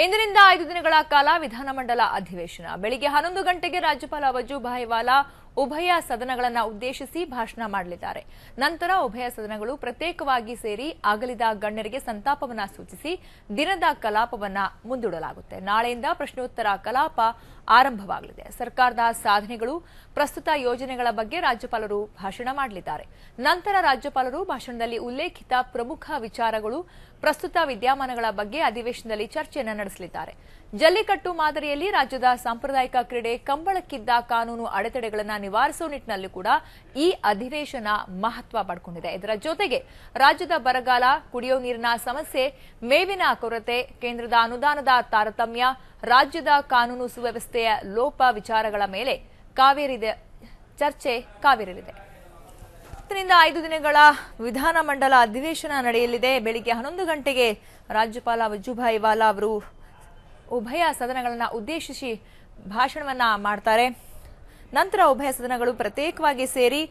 ಇಂದಿನಿಂದ 5 ದಿನಗಳ ಕಾಲ ವಿಧಾನಮಂಡಲ ಅಧಿವೇಶನ. ಬೆಳಿಗ್ಗೆ 11 ಗಂಟೆಗೆ ರಾಜ್ಯಪಾಲ ವಜೂಭಾಯಿ ವಾಲಾ ಉಭಯ ಸದನಗಳನ್ನು ಉದ್ದೇಶಿಸಿ ಭಾಷಣ ಮಾಡಲಿದ್ದಾರೆ. ನಂತರ ಉಭಯ ಸದನಗಳು ಪ್ರತ್ಯೇಕವಾಗಿ ಸೇರಿ ಅಗಲಿದ ಗಣ್ಯರಿಗೆ ಸಂತಾಪವನ್ನು ಸೂಚಿಸಿ ದಿನದ ಕಲಾಪವನ್ನು ಮುಂದೂಡಲಾಗುತ್ತೆ. ನಾಳೆಯಿಂದ ಪ್ರಶ್ನೋತ್ತರ ಕಲಾಪ ಆರಂಭವಾಗಲಿದೆ. ಸರ್ಕಾರದ ಸಾಧನೆಗಳು, ಪ್ರಸ್ತುತ ಯೋಜನೆಗಳ ಬಗ್ಗೆ ರಾಜ್ಯಪಾಲರು ಭಾಷಣ ಮಾಡಲಿದ್ದಾರೆ. ನಂತರ ರಾಜ್ಯಪಾಲರು ಭಾಷಣದಲ್ಲಿ ಉಲ್ಲೇಖಿತ ಪ್ರಮುಖ ವಿಚಾರಗಳು, ಪ್ರಸ್ತುತ ವಿದ್ಯಮಾನಗಳ ಬಗ್ಗೆ ಅಧಿವೇಶನದಲ್ಲಿ ಚರ್ಚೆಯನ್ನು ನಡೆಸಲಿದ್ದಾರೆ. ಜಲ್ಲಿಕಟ್ಟು ಮಾದರಿಯಲ್ಲಿ ರಾಜ್ಯದ ಸಾಂಪ್ರದಾಯಿಕ ಕ್ರೀಡೆ ಕಂಬಳಕ್ಕಿದ್ದ ಕಾನೂನು ಅಡೆತಡೆಗಳನ್ನು ನಿವಾರಿಸುವ ನಿಟ್ಟಿನಲ್ಲಿ ಕೂಡ ಈ ಅಧಿವೇಶನ ಮಹತ್ವ ಪಡ್ಕೊಂಡಿದೆ. ಇದರ ಜೊತೆಗೆ ರಾಜ್ಯದ ಬರಗಾಲ, ಕುಡಿಯುವ ನೀರಿನ ಸಮಸ್ಯೆ, ಮೇವಿನ ಕೊರತೆ, ಕೇಂದ್ರದ ಅನುದಾನದ ತಾರತಮ್ಯ, ರಾಜ್ಯದ ಕಾನೂನು ಸುವ್ಯವಸ್ಥೆಯ ಲೋಪ ವಿಚಾರಗಳ ಮೇಲೆ ಚರ್ಚೆ ಕಾವೇರಲಿದೆ. 5 ದಿನಗಳ ವಿಧಾನಮಂಡಲ ಅಧಿವೇಶನ ನಡೆಯಲಿದೆ. ಬೆಳಿಗ್ಗೆ 11 ಗಂಟೆಗೆ ರಾಜ್ಯಪಾಲ ವಜೂಭಾಯಿ ವಾಲಾ ಅವರು ಉಭಯ ಸದನಗಳನ್ನು ಉದ್ದೇಶಿಸಿ ಭಾಷಣವನ್ನ ಮಾಡ್ತಾರೆ. ನಂತರ ಉಭಯ ಸದನಗಳು ಪ್ರತ್ಯೇಕವಾಗಿ ಸೇರಿ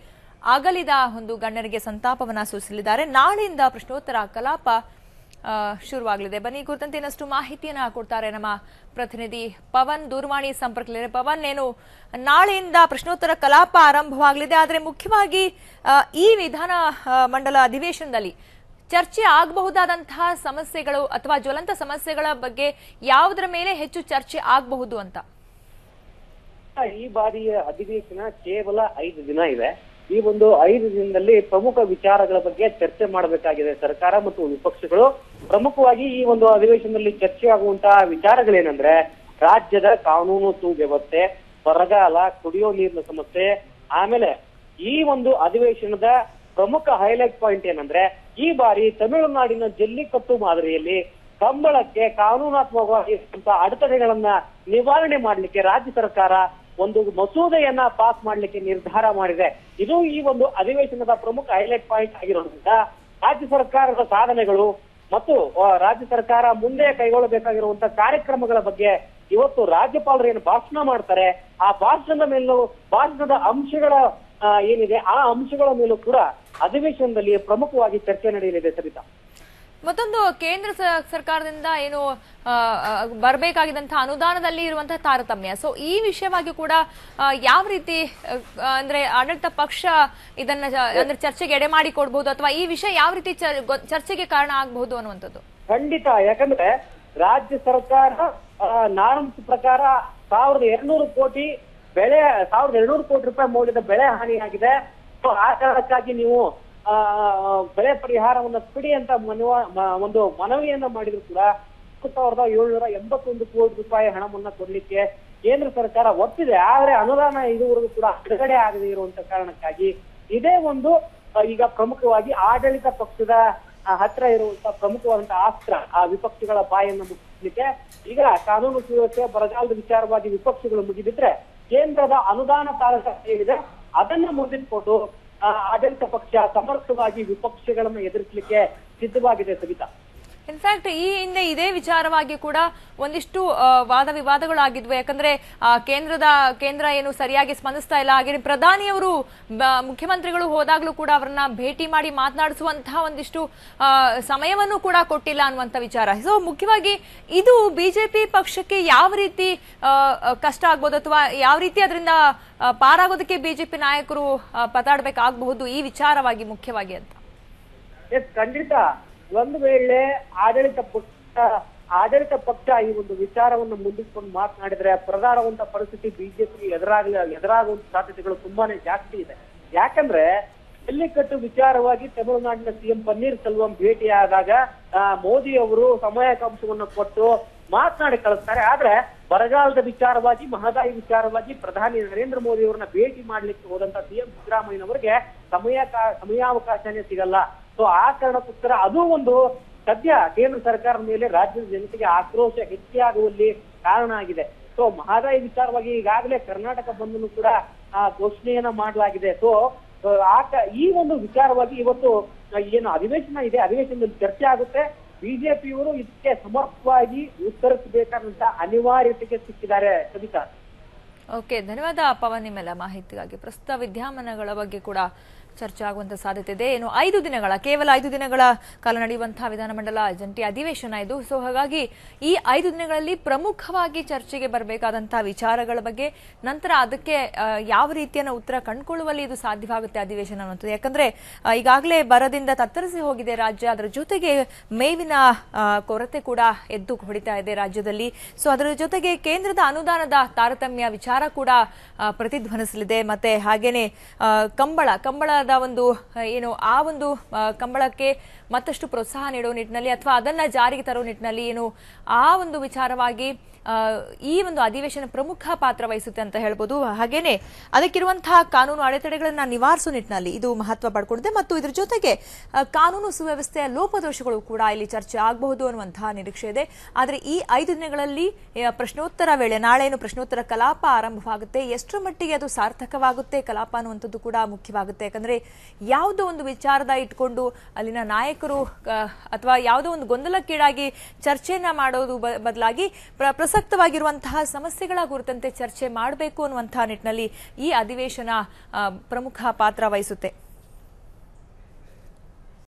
ಅಗಲಿದ ಒಂದು ಗಣ್ಯರಿಗೆ ಸಂತಾಪವನ್ನು ಸೂಚಿಸಲಿದ್ದಾರೆ. ನಾಳೆಯಿಂದ ಪ್ರಶ್ನೋತ್ತರ ಕಲಾಪ ಶುರುವಾಗಲಿದೆ. ಬನ್ನಿ, ಕುರಿತಂತೆ ಇನ್ನಷ್ಟು ಮಾಹಿತಿಯನ್ನ ಕೊಡ್ತಾರೆ ನಮ್ಮ ಪ್ರತಿನಿಧಿ ಪವನ್ ದೂರವಾಣಿ ಸಂಪರ್ಕದಲ್ಲಿದ್ದಾರೆ. ಪವನ್, ಏನು ನಾಳೆಯಿಂದ ಪ್ರಶ್ನೋತ್ತರ ಕಲಾಪ ಆರಂಭವಾಗಲಿದೆ, ಆದರೆ ಮುಖ್ಯವಾಗಿ ಈ ವಿಧಾನ ಮಂಡಲ ಅಧಿವೇಶನದಲ್ಲಿ ಚರ್ಚೆ ಆಗಬಹುದಾದಂತಹ ಸಮಸ್ಯೆಗಳು ಅಥವಾ ಜ್ವಲಂತ ಸಮಸ್ಯೆಗಳ ಬಗ್ಗೆ ಯಾವುದರ ಮೇಲೆ ಹೆಚ್ಚು ಚರ್ಚೆ ಆಗಬಹುದು ಅಂತ? ಈ ಬಾರಿಯ ಅಧಿವೇಶನ ಕೇವಲ 5 ದಿನ ಇದೆ. ಈ ಒಂದು 5 ದಿನದಲ್ಲಿ ಪ್ರಮುಖ ವಿಚಾರಗಳ ಬಗ್ಗೆ ಚರ್ಚೆ ಮಾಡಬೇಕಾಗಿದೆ ಸರ್ಕಾರ ಮತ್ತು ವಿಪಕ್ಷಗಳು. ಪ್ರಮುಖವಾಗಿ ಈ ಒಂದು ಅಧಿವೇಶನದಲ್ಲಿ ಚರ್ಚೆ ಆಗುವಂತಹ ವಿಚಾರಗಳೇನಂದ್ರೆ, ರಾಜ್ಯದ ಕಾನೂನು ಸುವ್ಯವಸ್ಥೆ, ಬರಗಾಲ, ಕುಡಿಯೋ ನೀರಿನ ಸಮಸ್ಯೆ. ಆಮೇಲೆ ಈ ಒಂದು ಅಧಿವೇಶನದ ಪ್ರಮುಖ ಹೈಲೈಟ್ ಪಾಯಿಂಟ್ ಏನಂದ್ರೆ, ಈ ಬಾರಿ ತಮಿಳುನಾಡಿನ ಜಲ್ಲಿಕಟ್ಟು ಮಾದರಿಯಲ್ಲಿ ಕಂಬಳಕ್ಕೆ ಕಾನೂನಾತ್ಮಕವಾಗಿ ಅಡೆತಡೆಗಳನ್ನ ನಿವಾರಣೆ ಮಾಡಲಿಕ್ಕೆ ರಾಜ್ಯ ಸರ್ಕಾರ ಒಂದು ಮಸೂದೆಯನ್ನ ಪಾಸ್ ಮಾಡಲಿಕ್ಕೆ ನಿರ್ಧಾರ ಮಾಡಿದೆ. ಇದು ಈ ಒಂದು ಅಧಿವೇಶನದ ಪ್ರಮುಖ ಹೈಲೈಟ್ ಪಾಯಿಂಟ್ ಆಗಿರೋದ್ರಿಂದ ರಾಜ್ಯ ಸರ್ಕಾರದ ಸಾಧನೆಗಳು ಮತ್ತು ರಾಜ್ಯ ಸರ್ಕಾರ ಮುಂದೆ ಕೈಗೊಳ್ಳಬೇಕಾಗಿರುವಂತಹ ಕಾರ್ಯಕ್ರಮಗಳ ಬಗ್ಗೆ ಇವತ್ತು ರಾಜ್ಯಪಾಲರು ಏನು ಭಾಷಣ ಮಾಡ್ತಾರೆ, ಆ ಭಾಷಣದ ಅಂಶಗಳ ಏನಿದೆ ಆ ಅಂಶಗಳ ಮೇಲೂ ಕೂಡ ಅಧಿವೇಶನದಲ್ಲಿ ಪ್ರಮುಖವಾಗಿ ಚರ್ಚೆ ನಡೆಯಲಿದೆ. ಸರಿತಾ, ಮತ್ತೊಂದು ಕೇಂದ್ರ ಸರ್ಕಾರದಿಂದ ಏನು ಬರಬೇಕಾಗಿದ್ದಂತಹ ಅನುದಾನದಲ್ಲಿ ಇರುವಂತಹ ತಾರತಮ್ಯ, ಸೊ ಈ ವಿಷಯವಾಗಿ ಕೂಡ ಯಾವ ರೀತಿ ಅಂದ್ರೆ ಆಡಳಿತ ಪಕ್ಷ ಇದನ್ನ ಅಂದ್ರೆ ಚರ್ಚೆಗೆ ಎಡೆ ಮಾಡಿ ಕೊಡಬಹುದು ಅಥವಾ ಈ ವಿಷಯ ಯಾವ ರೀತಿ ಚರ್ಚೆಗೆ ಕಾರಣ ಆಗಬಹುದು ಅನ್ನುವಂಥದ್ದು? ಖಂಡಿತ. ಯಾಕಂದ್ರೆ ರಾಜ್ಯ ಸರ್ಕಾರ ನಾರ್ಮ್ಸ್ ಪ್ರಕಾರ 1200 ಕೋಟಿ ರೂಪಾಯಿ ಮೌಲ್ಯದ ಬೆಳೆ ಹಾನಿಯಾಗಿದೆ. ಆ ಕಾರಣಕ್ಕಾಗಿ ನೀವು ಬೆಳೆ ಪರಿಹಾರವನ್ನ ಕೊಡಿ ಅಂತ ಒಂದು ಮನವಿಯನ್ನ ಮಾಡಿದ್ರು ಕೂಡ 1781 ಕೋಟಿ ರೂಪಾಯಿ ಹಣವನ್ನ ಕೊಡ್ಲಿಕ್ಕೆ ಕೇಂದ್ರ ಸರ್ಕಾರ ಒಪ್ಪಿದೆ. ಆದ್ರೆ ಅನುದಾನ ಇದುವರೆಗೂ ಕೂಡ ಬಿಡುಗಡೆ ಆಗದೆ ಇರುವಂತ ಕಾರಣಕ್ಕಾಗಿ ಇದೇ ಒಂದು ಈಗ ಪ್ರಮುಖವಾಗಿ ಆಡಳಿತ ಪಕ್ಷದ ಹತ್ರ ಇರುವಂತಹ ಪ್ರಮುಖವಾದಂತಹ ಅಸ್ತ್ರ ಆ ವಿಪಕ್ಷಗಳ ಬಾಯನ್ನು ಮುಚ್ಚಲಿಕ್ಕೆ ಈಗ ಕಾನೂನು ಸುವ್ಯವಸ್ಥೆ, ಬರಗಾಲದ ವಿಚಾರವಾಗಿ ವಿಪಕ್ಷಗಳು ಮುಗಿದಿದ್ರೆ ಕೇಂದ್ರದ ಅನುದಾನ ತಾರತಮ್ಯ ಏನಿದೆ ಅದನ್ನ ಮುಂದಿಟ್ಕೊಂಡು ಆಡಳಿತ ಪಕ್ಷ ಸಮರ್ಥವಾಗಿ ವಿಪಕ್ಷಗಳನ್ನ ಎದುರಿಸಲಿಕ್ಕೆ ಸಿದ್ಧವಾಗಿದೆ. ಸವಿತಾ, ಇನ್ಫ್ಯಾಕ್ಟ್ ಈ ಹಿಂದೆ ಇದೇ ವಿಚಾರವಾಗಿ ಕೂಡ ಒಂದಿಷ್ಟು ವಾದ ವಿವಾದಗಳು ಆಗಿದ್ವು. ಯಾಕಂದ್ರೆ ಕೇಂದ್ರ ಏನು ಸರಿಯಾಗಿ ಸ್ಪಂದಿಸ್ತಾ ಇಲ್ಲ. ಹಾಗೆ ಪ್ರಧಾನಿಯವರು ಮುಖ್ಯಮಂತ್ರಿಗಳು ಹೋದಾಗ್ಲೂ ಕೂಡ ಅವರನ್ನ ಭೇಟಿ ಮಾಡಿ ಮಾತನಾಡಿಸುವಂತಹ ಒಂದಿಷ್ಟು ಸಮಯವನ್ನು ಕೂಡ ಕೊಟ್ಟಿಲ್ಲ ಅನ್ನುವಂತ ವಿಚಾರ. ಸೊ ಮುಖ್ಯವಾಗಿ ಇದು ಬಿಜೆಪಿ ಪಕ್ಷಕ್ಕೆ ಯಾವ ರೀತಿ ಕಷ್ಟ ಆಗ್ಬೋದು ಅಥವಾ ಯಾವ ರೀತಿ ಅದರಿಂದ ಪಾರಾಗೋದಕ್ಕೆ ಬಿಜೆಪಿ ನಾಯಕರು ಪತಾಡಬೇಕಾಗಬಹುದು ಈ ವಿಚಾರವಾಗಿ ಮುಖ್ಯವಾಗಿ ಅಂತ? ಖಂಡಿತ. ಒಂದು ವೇಳೆ ಆಡಳಿತ ಪಕ್ಷ ಈ ಒಂದು ವಿಚಾರವನ್ನು ಮುಂದಿಟ್ಕೊಂಡು ಮಾತನಾಡಿದ್ರೆ ಪ್ರಧಾನವಂತ ಪರಿಸ್ಥಿತಿ ಬಿಜೆಪಿ ಎದುರಾಗುವಂತ ಸಾಧ್ಯತೆಗಳು ತುಂಬಾನೇ ಜಾಸ್ತಿ ಇದೆ. ಯಾಕಂದ್ರೆ ಜಲ್ಲಿಕಟ್ಟು ವಿಚಾರವಾಗಿ ತಮಿಳುನಾಡಿನ ಸಿಎಂ ಪನ್ನೀರ್ ಸೆಲ್ವಂ ಭೇಟಿಯಾದಾಗ ಮೋದಿ ಅವರು ಸಮಯಾಕಾಂಶವನ್ನು ಕೊಟ್ಟು ಮಾತನಾಡಿ ಕಳಿಸ್ತಾರೆ. ಆದ್ರೆ ಬರಗಾಲದ ವಿಚಾರವಾಗಿ, ಮಹದಾಯಿ ವಿಚಾರವಾಗಿ ಪ್ರಧಾನಿ ನರೇಂದ್ರ ಮೋದಿ ಅವರನ್ನ ಭೇಟಿ ಮಾಡ್ಲಿಕ್ಕೆ ಹೋದಂತ ಸಿಎಂ ಸಿದ್ದರಾಮಯ್ಯನವರಿಗೆ ಸಮಯಾವಕಾಶನೇ ಸಿಗಲ್ಲ. ಸೊ ಆ ಕಾರಣಕ್ಕೋಸ್ಕರ ಅದು ಒಂದು ಸದ್ಯ ಕೇಂದ್ರ ಸರ್ಕಾರದ ಮೇಲೆ ರಾಜ್ಯದ ಜನತೆಗೆ ಆಕ್ರೋಶ ಹೆಚ್ಚಾಗುವಲ್ಲಿ ಕಾರಣ ಆಗಿದೆ. ಸೊ ಮಹದಾಯಿ ವಿಚಾರವಾಗಿ ಈಗಾಗಲೇ ಕರ್ನಾಟಕ ಬಂಧನ್ನು ಕೂಡ ಘೋಷಣೆಯನ್ನ ಮಾಡಲಾಗಿದೆ. ಸೊ ಈ ಒಂದು ವಿಚಾರವಾಗಿ ಇವತ್ತು ಏನು ಅಧಿವೇಶನ ಇದೆ, ಅಧಿವೇಶನದಲ್ಲಿ ಚರ್ಚೆ ಆಗುತ್ತೆ. ಬಿಜೆಪಿಯವರು ಇದಕ್ಕೆ ಸಮರ್ಥವಾಗಿ ಉತ್ತರಿಸಬೇಕಾದಂತ ಅನಿವಾರ್ಯತೆಗೆ ಸಿಕ್ಕಿದ್ದಾರೆ. ಸವಿತಾ, ಓಕೆ, ಧನ್ಯವಾದ ಪವನ್ ನಿಮ್ಮೆಲ್ಲ ಮಾಹಿತಿಗಾಗಿ. ಪ್ರಸ್ತುತ ವಿದ್ಯಮಾನಗಳ ಬಗ್ಗೆ ಕೂಡ ಚರ್ಚೆ ಆಗುವಂತ ಸಾಧ್ಯತೆ ಇದೆ. ಏನು ಕೇವಲ 5 ದಿನಗಳ ಕಾಲ ನಡೆಯುವಂತಹ ವಿಧಾನಮಂಡಲ ಜಂಟಿ ಅಧಿವೇಶನ ಇದು. ಸೊ ಹಾಗಾಗಿ ಈ 5 ದಿನಗಳಲ್ಲಿ ಪ್ರಮುಖವಾಗಿ ಚರ್ಚೆಗೆ ಬರಬೇಕಾದಂತಹ ವಿಚಾರಗಳ ಬಗ್ಗೆ, ನಂತರ ಅದಕ್ಕೆ ಯಾವ ರೀತಿಯ ಉತ್ತರ ಕಂಡುಕೊಳ್ಳುವಲ್ಲಿ ಇದು ಸಾಧ್ಯವಾಗುತ್ತೆ ಅಧಿವೇಶನ ಅನ್ನುವಂಥದ್ದು. ಯಾಕಂದ್ರೆ ಈಗಾಗಲೇ ಬರದಿಂದ ತತ್ತರಿಸಿ ಹೋಗಿದೆ ರಾಜ್ಯ, ಅದರ ಜೊತೆಗೆ ಮೇವಿನ ಕೊರತೆ ಕೂಡ ಎದ್ದು ಹೊಡಿತಾ ಇದೆ ರಾಜ್ಯದಲ್ಲಿ. ಸೊ ಅದರ ಜೊತೆಗೆ ಕೇಂದ್ರದ ಅನುದಾನದ ತಾರತಮ್ಯ ವಿಚಾರ ಕೂಡ ಪ್ರತಿಧ್ವನಿಸಲಿದೆ. ಮತ್ತೆ ಹಾಗೇನೆ ಕಂಬಳದ ಒಂದು ಕಂಬಳಕ್ಕೆ ಮತ್ತಷ್ಟು ಪ್ರೋತ್ಸಾಹ ನೀಡೋ ನಿಟ್ಟಿನಲ್ಲಿ ಅಥವಾ ಅದನ್ನ ಜಾರಿಗೆ ತರೋ ನಿಟ್ಟಿನಲ್ಲಿ ಆ ಒಂದು ವಿಚಾರವಾಗಿ ಈ ಒಂದು ಅಧಿವೇಶನ ಪ್ರಮುಖ ಪಾತ್ರ ವಹಿಸುತ್ತೆ ಅಂತ ಹೇಳ್ಬೋದು. ಹಾಗೇನೆ ಅದಕ್ಕಿರುವಂತಹ ಕಾನೂನು ಅಡೆತಡೆಗಳನ್ನ ನಿವಾರಿಸೋ ನಿಟ್ಟಿನಲ್ಲಿ ಇದು ಮಹತ್ವ ಪಡ್ಕೊಂಡಿದೆ. ಮತ್ತು ಇದರ ಜೊತೆಗೆ ಕಾನೂನು ಸುವ್ಯವಸ್ಥೆಯ ಲೋಪದೋಷಗಳು ಕೂಡ ಇಲ್ಲಿ ಚರ್ಚೆ ಆಗಬಹುದು ಅನ್ನುವಂತಹ ನಿರೀಕ್ಷೆ ಇದೆ. ಆದರೆ ಈ 5 ದಿನಗಳಲ್ಲಿ ಪ್ರಶ್ನೋತ್ತರ ವೇಳೆ, ನಾಳೆ ಪ್ರಶ್ನೋತ್ತರ ಕಲಾಪ ಆರಂಭವಾಗುತ್ತೆ, ಎಷ್ಟರ ಮಟ್ಟಿಗೆ ಅದು ಸಾರ್ಥಕವಾಗುತ್ತೆ ಕಲಾಪ ಅನ್ನುವಂಥದ್ದು ಕೂಡ ಮುಖ್ಯವಾಗುತ್ತೆ. ಯಾಕಂದ್ರೆ ಯಾವುದೋ ಒಂದು ವಿಚಾರದ ಇಟ್ಕೊಂಡು ಅಲ್ಲಿನ ನಾಯಕರು ಅಥವಾ ಯಾವುದೋ ಒಂದು ಗೊಂದಲಕ್ಕೀಡಾಗಿ ಚರ್ಚೆಯನ್ನ ಮಾಡೋದು ಬದಲಾಗಿ ಪ್ರಸಕ್ತವಾಗಿರುವಂತಹ ಸಮಸ್ಯೆಗಳ ಕುರಿತಂತೆ ಚರ್ಚೆ ಮಾಡಬೇಕು ಅನ್ನುವಂತಹ ನಿಟ್ಟಿನಲ್ಲಿ ಈ ಅಧಿವೇಶನ ಪ್ರಮುಖ ಪಾತ್ರ ವಹಿಸುತ್ತೆ.